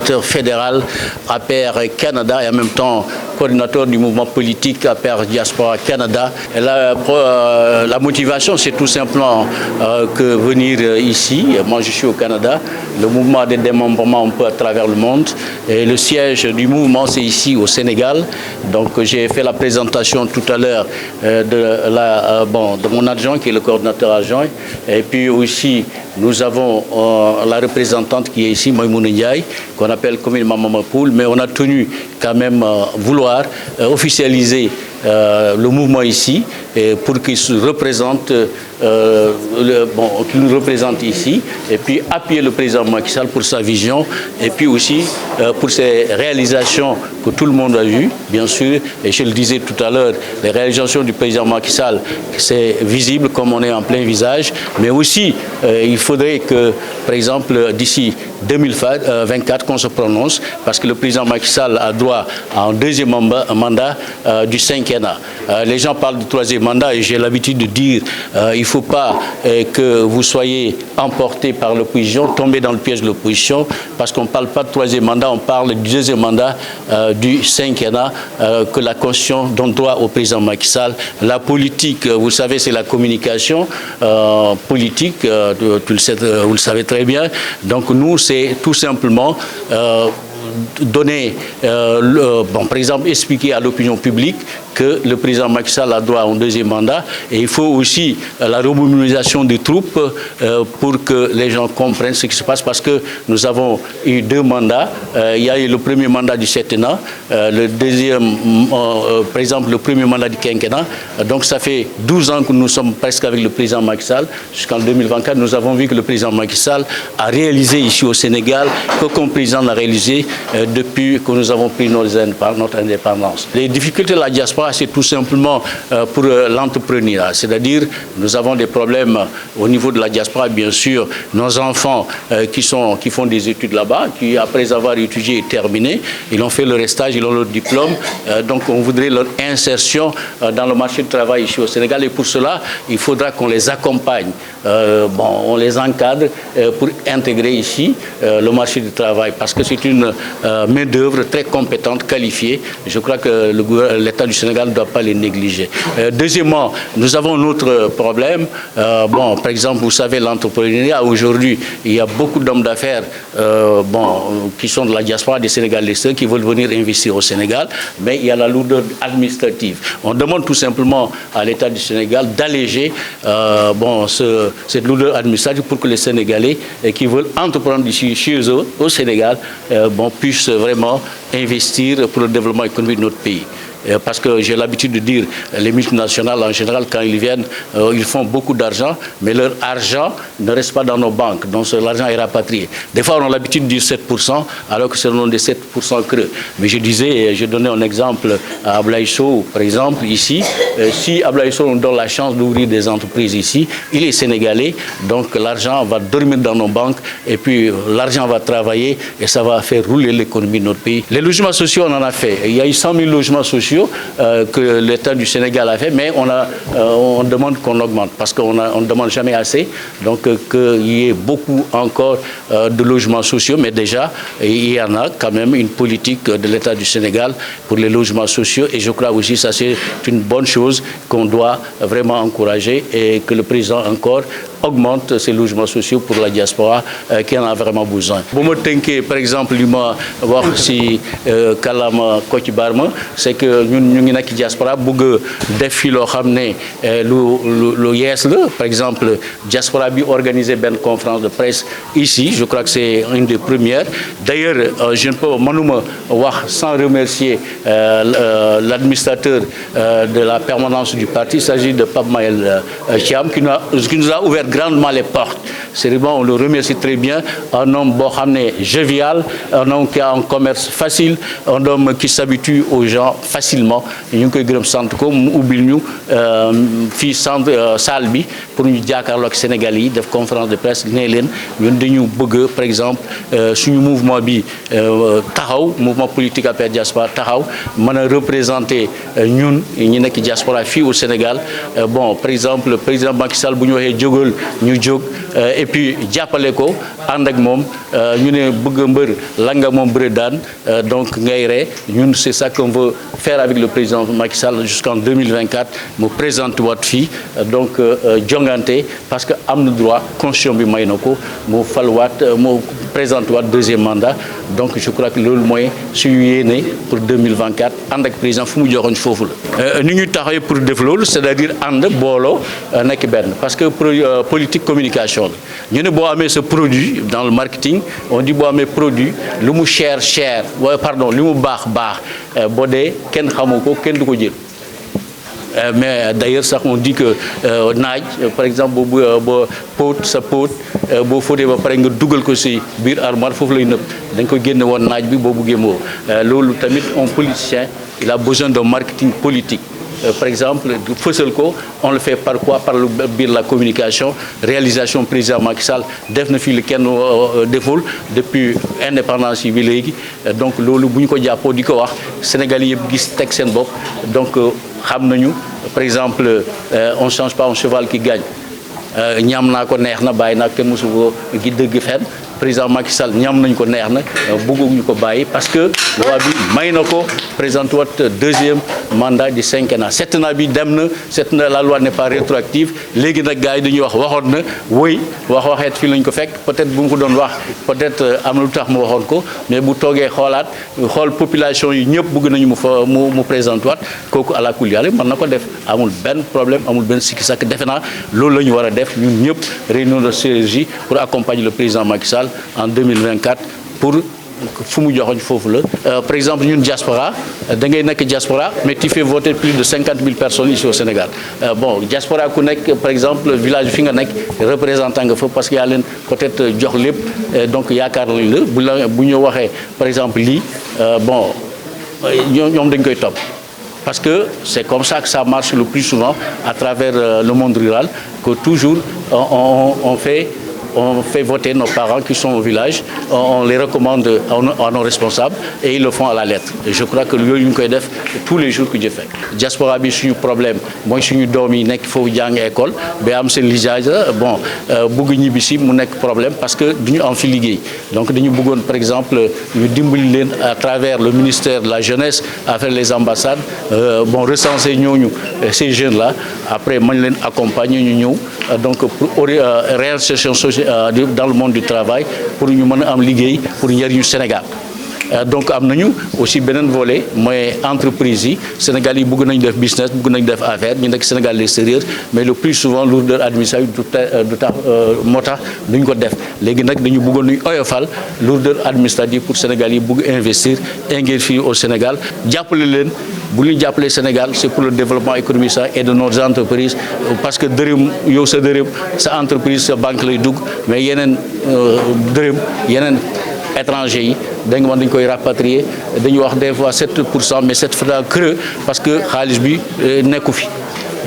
coordinateur fédéral APR Canada et en même temps coordinateur du mouvement politique APR Diaspora Canada. Et la motivation, c'est tout simplement que venir ici, moi je suis au Canada, le mouvement a des démembrements un peu à travers le monde et le siège du mouvement c'est ici au Sénégal. Donc j'ai fait la présentation tout à l'heure de mon adjoint qui est le coordinateur adjoint et puis aussi nous avons la représentante qui est ici, Maïmouna Ndiaye, qu'on appelle communément Mama Poul, mais on a tenu quand même vouloir officialiser le mouvement ici pour qu'il se représente, qu'il nous représente ici et puis appuyer le président Macky Sall pour sa vision et puis aussi pour ses réalisations que tout le monde a vues, bien sûr, et je le disais tout à l'heure, les réalisations du président Macky Sall, c'est visible comme on est en plein visage, mais aussi il faudrait que, par exemple, d'ici 2024 qu'on se prononce parce que le président Macky Sall a droit à un deuxième mandat du quinquennat. Les gens parlent du troisième mandat et j'ai l'habitude de dire il ne faut pas que vous soyez emportés par l'opposition, tombés dans le piège de l'opposition parce qu'on ne parle pas de troisième mandat, on parle du deuxième mandat du quinquennat que la Constitution donne droit au président Macky Sall. La politique, vous savez, c'est la communication politique, vous le savez très bien. Donc nous, c'est tout simplement donner, par exemple, expliquer à l'opinion publique que le président Macky Sall a droit à un deuxième mandat et il faut aussi la remobilisation des troupes pour que les gens comprennent ce qui se passe parce que nous avons eu deux mandats. Il y a eu le premier mandat du septennat, le deuxième, par exemple, le premier mandat du quinquennat. Donc ça fait 12 ans que nous sommes presque avec le président Macky Sall. Jusqu'en 2024, nous avons vu que le président Macky Sall a réalisé ici au Sénégal qu'aucun président n'a réalisé depuis que nous avons pris notre indépendance. Les difficultés de la diaspora, c'est tout simplement pour l'entrepreneuriat. C'est-à-dire, nous avons des problèmes au niveau de la diaspora, bien sûr. Nos enfants qui font des études là-bas, qui après avoir étudié et terminé, ils ont fait leur stage, ils ont leur diplôme. Donc, on voudrait leur insertion dans le marché du travail ici au Sénégal. Et pour cela, il faudra qu'on les accompagne. On les encadre pour intégrer ici le marché du travail. Parce que c'est une main-d'œuvre très compétente, qualifiée. Je crois que l'État du Sénégal ne doit pas les négliger. Deuxièmement, nous avons un autre problème. Par exemple, vous savez, l'entrepreneuriat, aujourd'hui, il y a beaucoup d'hommes d'affaires qui sont de la diaspora des Sénégalais qui veulent venir investir au Sénégal, mais il y a la lourdeur administrative. On demande tout simplement à l'État du Sénégal d'alléger cette lourdeur administrative pour que les Sénégalais qui veulent entreprendre ici chez eux, au Sénégal, puissent vraiment investir pour le développement économique de notre pays. Parce que j'ai l'habitude de dire, les multinationales en général, quand ils viennent, ils font beaucoup d'argent, mais leur argent ne reste pas dans nos banques, donc l'argent est rapatrié. Des fois, on a l'habitude de dire 7%, alors que c'est le nom des 7% creux. Mais je disais, je donnais un exemple à Ablaye Sow, par exemple, ici. Si Ablaye Sow nous donne la chance d'ouvrir des entreprises ici, il est sénégalais, donc l'argent va dormir dans nos banques, et puis l'argent va travailler, et ça va faire rouler l'économie de notre pays. Les logements sociaux, on en a fait. Il y a eu 100 000 logements sociaux que l'État du Sénégal a fait, mais on demande qu'on augmente parce qu'on ne demande jamais assez. Donc qu'il y ait beaucoup encore de logements sociaux, mais déjà il y en a quand même une politique de l'État du Sénégal pour les logements sociaux et je crois aussi que ça c'est une bonne chose qu'on doit vraiment encourager et que le président encore augmente ces logements sociaux pour la diaspora qui en a vraiment besoin. Bu ma tënkee par exemple li ma wax ci kàllaama Kocc Barma c'est que ñun ñu ngi nekk diaspora bëgg def fi loo xam ne lu yees la par exemple diaspora bi organiser benn conférence de presse ici je crois que c'est une des premières. D'ailleurs je ne peux mënuma wax sans remercier l'administrateur de la permanence du parti. Il s'agit de Pape Mayel Thiam qui nous a ouvert grandement les portes. Sérieusement, on le remercie très bien. Un homme jovial, un homme qui a un commerce facile, un homme qui s'habitue aux gens facilement. Nous avons centre comme oublions fi centre salle bi pour ñu jàkkaarloo ak Sénégal yi def conférence de presse ne leen ñun dañu bëgg par exemple suñu mouvement bi taxaw mouvement politique APR diaspora taxaw mën a représenter ñun ñi nekk diaspora fii au Sénégal bon par exemple le président Macky Sall bu ñu waxee jógal ñu jóg et puis jàppale ko ànd ak moom ñu ne bëgg mbër la nga moom bëre daan donc ngay ree ñun c'est ça qu'on veut faire avec le président Macky Sall jusqu'en 2024 mu présente waat fii donc jongante parce que am na droit constitution bi may na ko mu falwaat mu présente waat deuxième mandat donc je crois que loolu mooy suñu yéene pour 2024 ànd ak président fu mu joxoon foofu la ni ñu taxawee pour def loolu c'est-à-dire ànd booloo nekk benn parce que politique communication la ñu ne boo amee ce produit dans le marketing on dit boo amee produit lu mu cher pardon lu mu baax boo dee kenn xamu ko kenn du ko jël mais d'ailleurs sax on dit que naaj par exemple boo póot sa póot boo fóotee ba pare nga dugal ko ci biir armoire foofu lay nëb dañ ko génne woon naaj bi boo buggee moo loolu tamit un politicien il a besoin d'un marketing politique par exemple fësal ko on le fait par quoi par le biir la communication réalisation président Macky Sall def na fii lu kenn deful depuis indépendance yi bi léegi donc loolu bu ñu ko jàppoo di ko wax Sénégalais yëpp gis teg seen bopp donc xam nañu par exemple on change pas un cheval qui gagne ñam naa ko neex na bàyyi naa kenn mosu ko gi dëgg fenn président Macky Sall ñam nañ ko neex na bëgguñu ko bàyyi parce que loi bi may na ko présente wat deuxième mandat du quinquennat septennat bi dem na la loi n'est pas rétroactive léegi nag gars yi dañuy waxoon na woy waxeet fii lañ ko fekk peut-être bu mu ko doon wax peut-être am na lu tax mu waxoon ko mais bu toogee xool population yi ñëpp bëgg nañu mu présente waat kooku àla kulli yàlla mën na ko def amul benn problème amul benn sikki sakk defe naa loolu la ñu war a def ñun ñëpp réunion de synergie pour accompagner le président Macky Sall en 2024 pour fu mu joxoñ foofu la par exemple ñun diaspora da ngay nekk diaspora mais tu fais voter plus de 50 000 personnes ici au Sénégal bon diaspora ku nekk par exemple village fi nga nekk représentant nga fa parce que yaa leen peut-être jox lépp donc yaakaar nañu la bu ñu waxee par exemple lii bon ñoom dañ koy topp parce que c'est comme ça que ça marche le plus souvent à travers le monde rural que toujours on fait voter nos parents qui sont au village, on les recommande à nos responsables et ils le font à la lettre. Et je crois que yooyu ñu koy def tous les jours que je fais. Diaspora bi suñu problème mooy suñu doom yi nekk foofu jàng école ba am seen lijaage bon bëgg ñibbi si mu nekk problème parce que duñu am fi liggéey donc dañu bëggoon par exemple ñu dimbali leen à travers le ministère de la jeunesse à travers les ambassades bon recenser ñooñu ces jeunes là après mën leen accompagner ñu ñëw donc pour réinsertion sociale dans le monde du travail pour ñu mën a am liggéey pour njëriñu Sénégal donc am nañu aussi beneen volet mooy entreprise yi Sénégal yi bëgg nañu def business bëgg nañu def affaire ñu nekk Sénégal l'extérieur mais le plus souvent lourdeur administrative du tax moo tax duñ ko def léegi nag dañu bëggoon nuy oyofal lourdeur administrative pour Sénégal yi bëgg investir fii au Sénégal jàppale leen bu ñu jàppalee Sénégal c'est pour le développement économique et de nos entreprises parce que dërëm yow sa dërëm sa entreprise sa banque lay dugg mais yeneen dërëm yeneen étrangers yi dañu wax dañu koy rapatrier dañuy wax des fois 7% mais 7% creux parce que xaalis bi nekku fi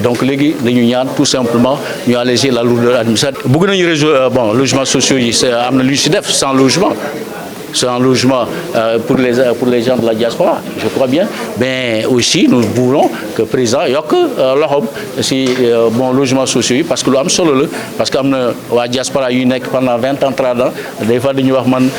donc léegi dañu ñaan tout simplement ñu alléger la lourdeur administrative. bëgg nañu bon logements sociaux yi am na lu ñu si def sans logement. C'est un logement pour les gens de la diaspora, je crois bien. Mais aussi, nous voulons que le président yokk loxoom si bon logement sociaux yi parce que lu am solo la parce que am na waa diaspora yu nekk pendant 20 ans 30 ans des fois dañuy wax man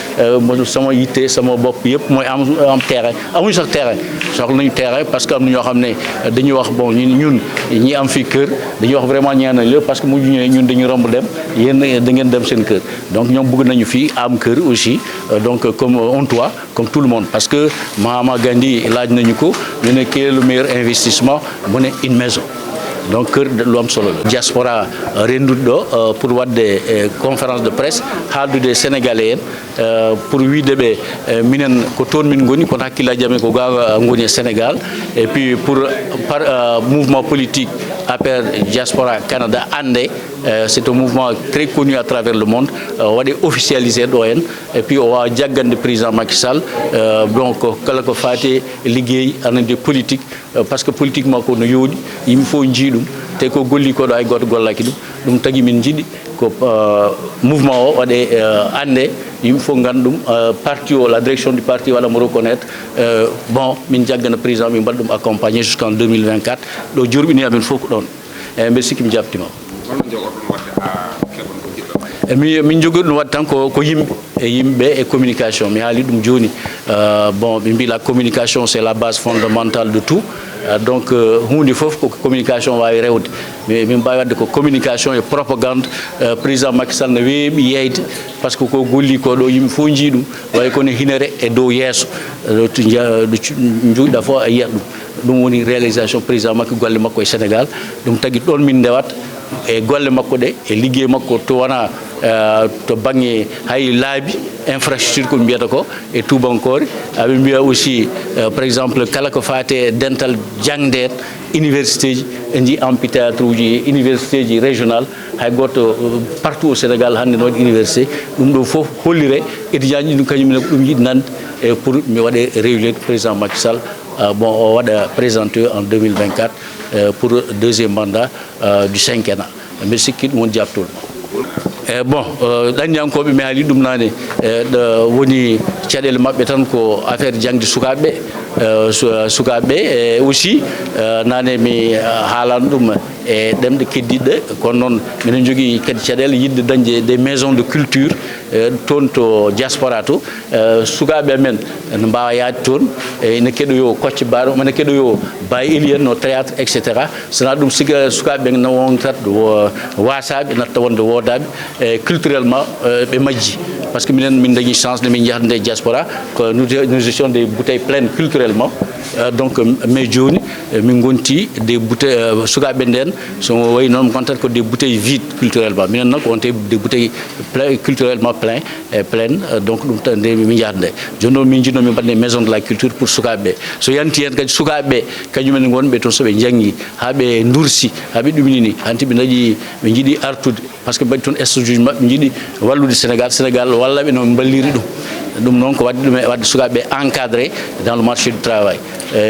sama yitte sama bopp yëpp mooy am terrain amuñu sax terrain soxla nañu terrain parce que am na ñoo xam ne dañuy wax bon ñun ñi am fi kër dañuy wax vraiment ñaan nañ la parce que mujj ñun dañuy romb dem yéen da ngeen dem seen kër donc ñoom bëgg nañu fi am kër aussi donc comme on doit comme tout le monde parce que Mahama Gandhi laaj nañu ko ñu ne quel est le meilleur investissement mu ne une maison donc kër lu am solo la diaspora renduɗo pour wadde conférence de presse haaldude sénégalais en pour wideɓe minen ko toon min goni kono hakkillaji amen ko ga goni e Sénégal et puis pour par mouvement politique APR Diaspora Canada ande c'est un mouvement très connu à travers le monde waɗi officialisé ɗo en et puis o wawa jaggande président Macky Sall donc kala ko fati liggey anande politique parce que politiquement ko no yooɗi yimɓe fof jii ɗum te ko golli ko ɗo hay goto gollaki ɗum tagui min jiiɗi ko mouvement o waɗe ande yimɓe fof ganda ɗum parti o la direction du parti waɗamo reconnaître bon min jaggana président min mbaɗa ɗum accompagné jusqu'en 2024 ɗo jorɓini amen fof ko ɗon eyyi mbiɗa sikki mi jabtima min jogi ɗum waɗi tan ko yimɓe e communication mi haali ɗum joni. Bon ɓe mbi la communication c'est la base fondamentale de tout. Donc hunde fof ko communication wawi rewde mais min mbawi wadde ko communication e propagande. Président Macky Sall ne weeɓi yeyde par ce que ko golli ko ɗo yimɓe fof jii ɗum way kono hinere e dow yeeso to juuɗa fof a yiyat ɗum woni réalisation président Macky golle makko e Sénégal. ɗum tagui ɗon min ndewat e golle makko ɗe e liggey makko to wona to banggue hay laabi infrastructure ko mbiyata ko e tubankore. aɓe mbiya aussi par exemple kala ko fate dental jangde université ji e ji amphithéâtre uji université ji régional hay goto partout au Sénégal hande ne waɗi université. ɗum ɗo fof hollire étudiant ji ɗum kañumne ko ɗum yiɗi nande e pour mi waɗe réunir président Macky Sall. Bon o waɗa présenté en 2024 pour deuxième mandat du cinquennat. mbiɗa sikki ɗum woni jabtol. Bon ɗanniyankoɓe mi haali ɗum nane ɗo woni caɗele maɓɓe tan ko affaire jangde sukaɓeɓe e aussi nane mi haalano ɗum e ɗemɗe keddiɗɗe kono noon minen jogui kadi caɗele yidde dañde des maisons de culture toon to diaspora to. sukaɓe men ne mbawa yaade toon ene keɗoyo Kocce Barma mane keɗoyo Baye Eli en no théâtre etc. sona ɗum siga sukaɓe no wontat wasaɓe natta wonde wodaɓe culturellement ɓe majji par ce que minen min dañi chance de min jahande diaspora ko nous étions des bouteilles pleines culturellement. Donc mais joni min gonti des bouteilles sukaɓe nden so wayi noon gontat ko des bouteilles vides culturellement minen nak on te des bouteilles culturellement pleines. Donc ɗum tan nde min jahande joni noon min jinno min mbaɗne maison de la culture pour sukaɓeɓe so yanti hen kadi sukaɓeɓe kañumen gonɓe toon soɓe janggi haɓe dursi haɓe ɗumini hanti ɓe dañi ɓe jiiɗi artude par ce que mbaɗi toon stage uji mabɓe jiiɗi wallude Sénégal wallaɓe no balliri ɗum noon ko wadde ɗum e wadde sukaɓeɓe encadré dans le marché du travail.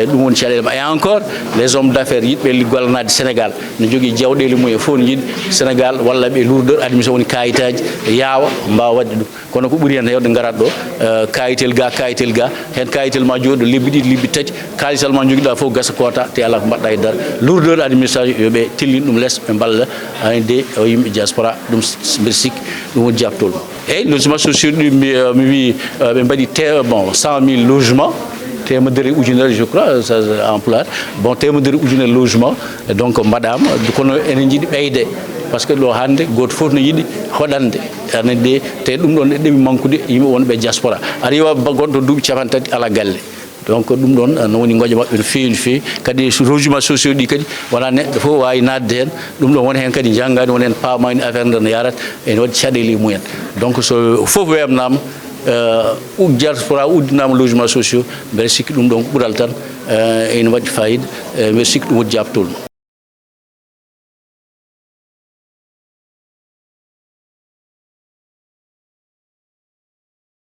ɗum woni caɗele ma et encore les hommes d'affaires yiɗɓe gollanade Sénégal ne jogui jawɗele mumen fof ne jiiɗi Sénégal wallaɓe lourdeur admission woni kayitaji yaawa mbawa wadde ɗum kono ko ɓuuri hen hewde garat ɗo kayitel ga hen kayitel ma jooɗo lebbi ɗiɗi lebbi tati kalisal ma joguiɗa fof gasa kota te ala ko mbaɗɗa e dar lourdeur administration yoɓe tellin ɗum less ɓe balla de o yimɓe diaspora ɗum mbiɗa sikki ɗum woni jabtol. eyyi logement sociaux ɗi mi wi ɓe mbaɗi 100 000 logements temedere ujunere je crois ça emploi bon temedere ujunere logement donc mbaɗama kono enen jiiɗi ɓeyde par ce que ɗo hande goto foof ne yiiɗi hoɗande anede te ɗum ɗon ɗeɓi manqude yimɓe wonɓe diaspora aɗa yiwa goɗɗo duuɓi capantati tati ala galle. Donc ɗum ɗon no woni goƴa maɓɓe no feewi kadi logement sociaux ɗi kadi wona neɗɗo fof wawi nadde hen ɗum ɗon woni hen kadi janggani woni hen pamani affaire nde no yarata ene waɗi caɗele mumen. Donc so fof webnama diaspora uddinama logement sociaux mbeɗa sikki ɗum ɗon ko ɓuural tan ene waɗi fayida mbeɗa sikki ɗum woni jabtol.